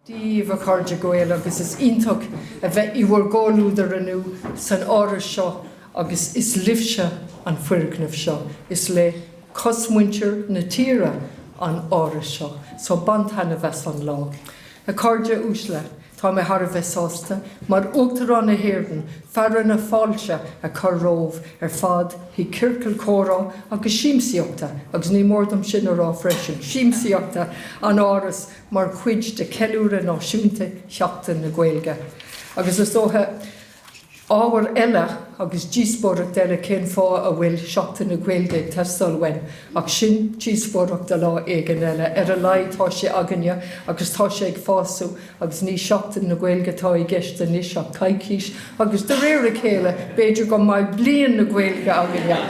Díomh a chuirde Gaeilge agus is iontóg a bheith íbhar gáilúdar anú san áras seo agus is libhse an fuirgnamh seo. Is le cosmuintear na tíre an áras seo. So bantainna bheits an lá. A chuirde úsle, tá mé thar a bheith sásta, mar tUachtarán na hÉireann, fearan na fáilte a chur rómh fad hí circeal córá agus síomsaíochta, agus ní mórdam sin ará freisin, síomsaíochta an áras mar chuid de ceiliúradh náisiúnta Seachtain na Gaeilge. Agus is dótha ábhar eile agus díospóireacht eile cén fá a bhfuil Seachtain na Gaeilge ag teastáil wein, ach sin díospóireacht de lá éigean eile. Ar a laghad tá sé aganne agus tá sé ag fásamh agus ní Seachtain na Gaeilge tá i gceist anois ach caicíos agus de réir a chéile b'fhéidir go mbeidh bliain na Gaeilge aganne.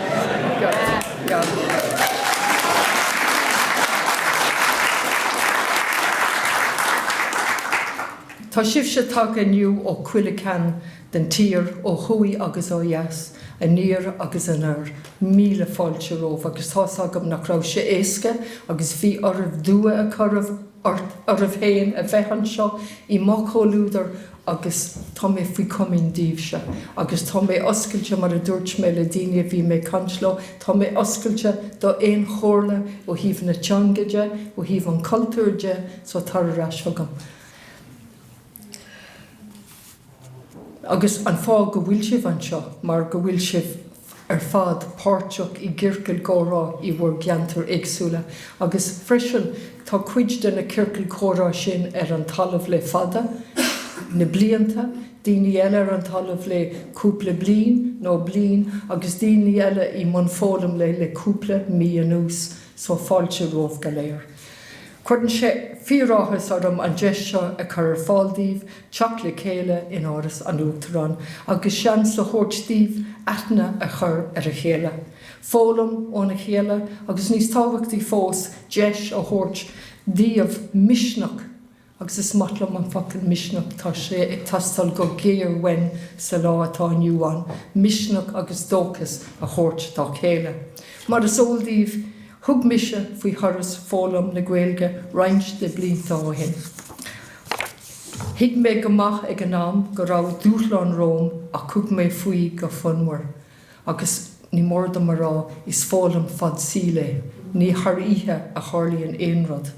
Tá sibse tag aniu ó cuiile ceann den tír ó chuaigh agus ó dheas, a níor agus an air, míle fáilte rómh agus tá agam nach raibh sé éasca agus bhí ormh dua a chuireadh ormh féin a bheith an seo I mocólúdar agus tá mé faoi cumín díobhse. Agus tá mé oscailte mar a dúirt mé le daoine bhí mé cansló, tá mé oscailte do éon chóirle ó híomh na teangaide, ó híomh an cultúrde, so tar arás fagam. Agus an fá go bhfuil sibh an seo, mar go bhfuil sibh fad páirteach I gcirceal córá I bhfuair geantar éagsúla. Agus freisin tá cuid de na circeal córá sin an talamh le fada, na blianta, daoine eile an talamh le cúpla bliain, nó bliain, agus daoine eile I mbun fólam le cúpla mí anús, so fáilte rómh go léir. Cuireann sé fíoráthas orm an deis seo a chur fáildíomh, teach le chéile in áras an tUachtarán, agus sean sa chóirtíomh aithne a chur ar a chéile. Fólam ó na chéile, agus níos tábhachtaí fós deis ó chóirt díobh misneach, agus is matlam an facin misneach tá sé ag tastal go géir wein sa lá atá nniuán, misneach agus dóchas a chóirt tá chéile. Mar is óildíomh thug mise faoi thuras fólam na Gaeilge roinnt de blianta ó hin. Thig mé go maith ag an am go raibh dúthláin Róm a thug mé faoi go fonmhar. Agus ní mórdam marrá is fólam fad síle, ní tharaithe a charlaíonn éonrad.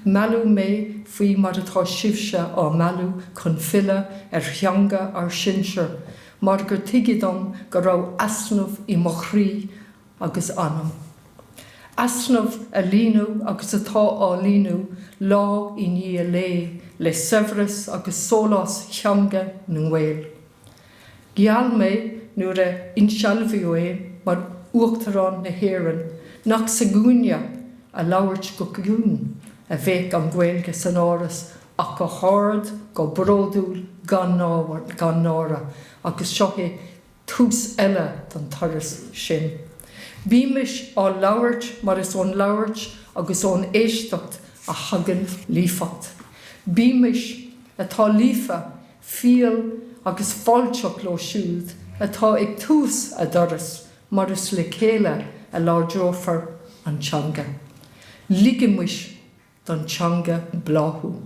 Mealú mé faoi mar atá sibse á mealú chun fille theanga ar sinseir, mar gur tuigidm go raibh asnamh I mo chrí agus anam. Asnamh a líonú agus atá á líonú lá I ní a le severas agus sólás theanga na Gael. Gheall mé nuair a insealbhíú é mar tUachtarán na hÉireann nach sa gúine a labhairt go gún a bheith an Gaeilge san áras ach go háird go bródúil gan nára agus seo é tús eile don taras sin. Bímis á labhairt mar is ón labhairt agus ón éisteacht a hagan lífat. Bímis atá lífa fial agus fáilteach lo siúd atá ag tús a doras mar is le chéile a lárdrófar an teanga. Ligimuis don teanga bláthú.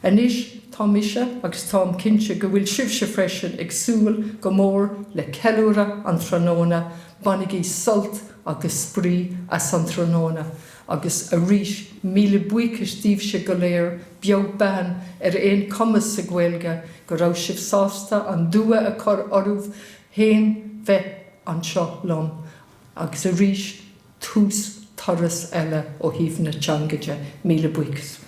Anis tá mise agus tám cinse go bhfuil sibse freisin ag súil go mór le ceiliúradh an tróna, banigí sult agus sprí as an tróna, agus a rís míle buchas díobhse go léir beag bean ar éon cumas sa Gaeilge go raibh sibh sásta an dua a chur ormh héin bheith an seo lom, agus a rís tús taras eile ó híomh na teangaide míle buchas.